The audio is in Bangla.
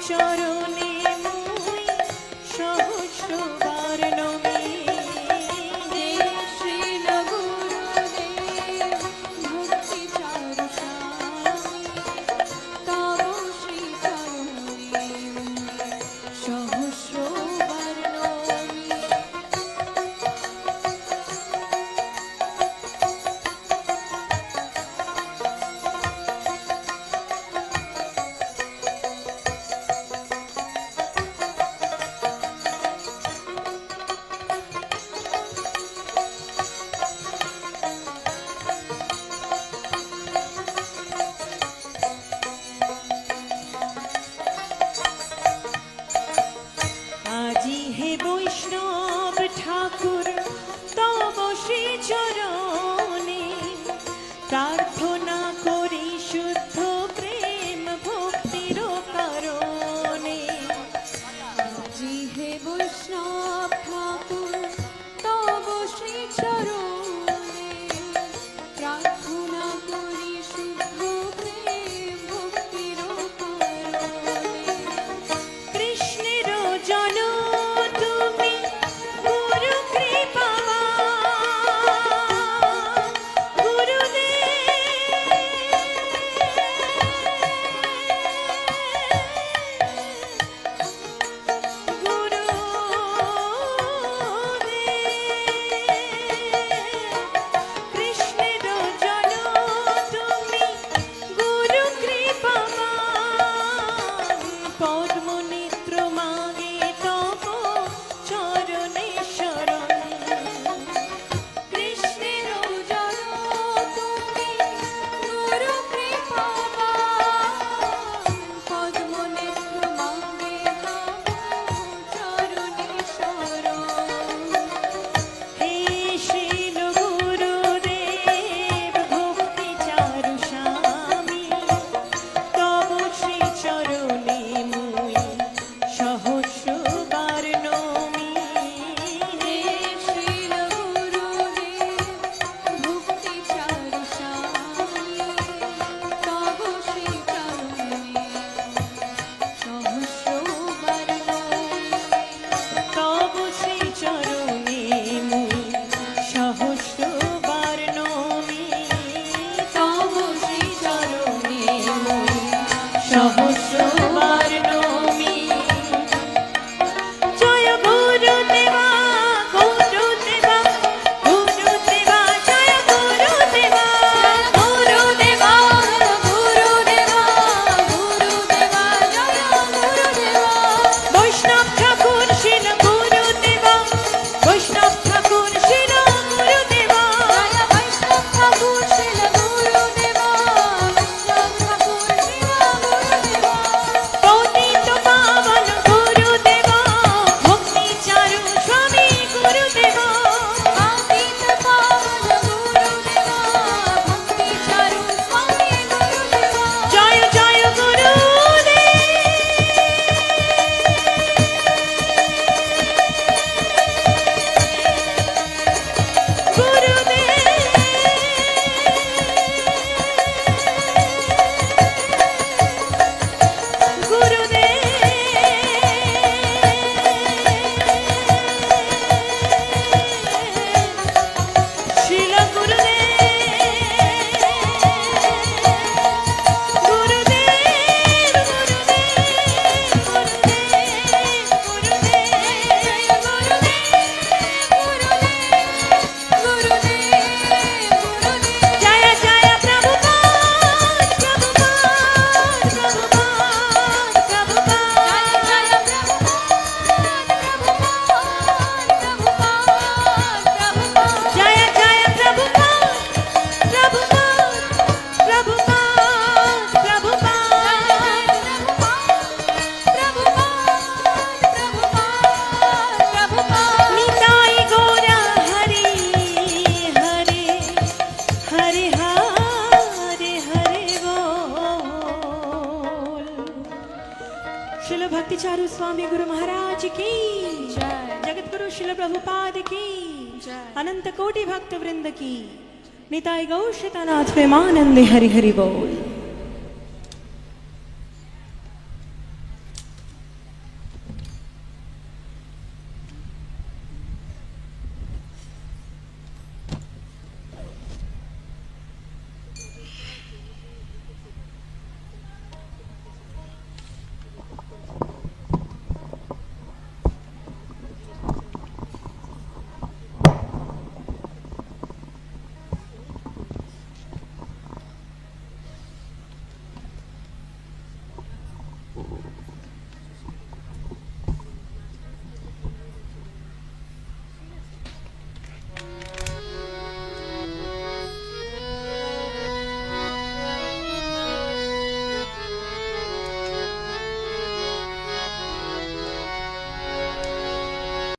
চরণে মুই সহস্রবার নমি। হে শ্রীল গুরুদেব ভক্তি চারু স্বামী, তব শ্রী চরণে মুই সহস্রবার নমি। আজি হে বৈষ্ণব ঠাকুর তব শ্রী চরণে প্রার্থনা করি শুদ্ধ প্রেম ভক্তির কারণে। আজি হে বৈষ্ণব ঠাকুর তব শ্রী চরণে প্রার্থনা করি শুদ্ধ প্রেম ভক্তির কারণে। কৃষ্ণের জন তুমি গুরু কৃপাবান, কৃষ্ণের জন তুমি গুরু কৃপাবান, পদ্ম নেত্র মাগে তব চরণে শরণ। কৃষ্ণের জন তুমি গুরু কৃপাবান, পদ্ম নেত্র মাগে তব চরণে শরণ। হে শ্রীল গুরুদেব ভক্তি চারু স্বামী, তব শ্রী চরণে মুই সহস্রবার নমি। হে শ্রীল গুরুদেব ভক্তি চারু স্বামী, তব শ্রী চরণে সহস্রবার নমি। তব শ্রী চরণে মুই সহস্রবার নমি। তব শ্রী চরণে মুই সহস্রবার নমি। জয় গুরুদেবা গুরুদেবা গুরুদেবা, জয় গুরুদেবা গুরুদেবা গুরুদেবা গুরুদেবা, জয় গুরুদেবা। বৈষ্ণব ঠাকুর শিল গুরুদেবা, বৈষ্ণব ঠাকুর শিল গুরুদেবা, জয় বৈষ্ণব ঠাকুর শিল গুরুদেবা, বৈষ্ণব ঠাকুর শিল গুরুদেবা। পতিত পাবন গুরুদেবা ভক্তি চারু স্বামী গুরুদেবা, পতিত পাবন গুরুদেবা ভক্তি চারু স্বামী গুরুদেবা। জয় জয় গুরুদেব। শিল জয় জয় প্রভুপাদ প্রভুপাদ প্রভুপাদ প্রভুপাদ, জয় জয় প্রভুপাদ প্রভুপাদ প্রভুপাদ প্রভুপাদ, জয় জয় প্রভুপাদ প্রভুপাদ প্রভুপাদ প্রভুপাদ, প্রভুপাদ। নিতাই গৌরা হরি হরে হরে হরে হরে बोल। शिल भक्ति चारु स्वामी गुरु महाराज की जय, जगत गुरु शिल प्रभुपाद की जय, अनंत कोटि भक्त वृंद की। निताई गौ श्रीतानाथ प्रेमानंदे हरि हरि बोल।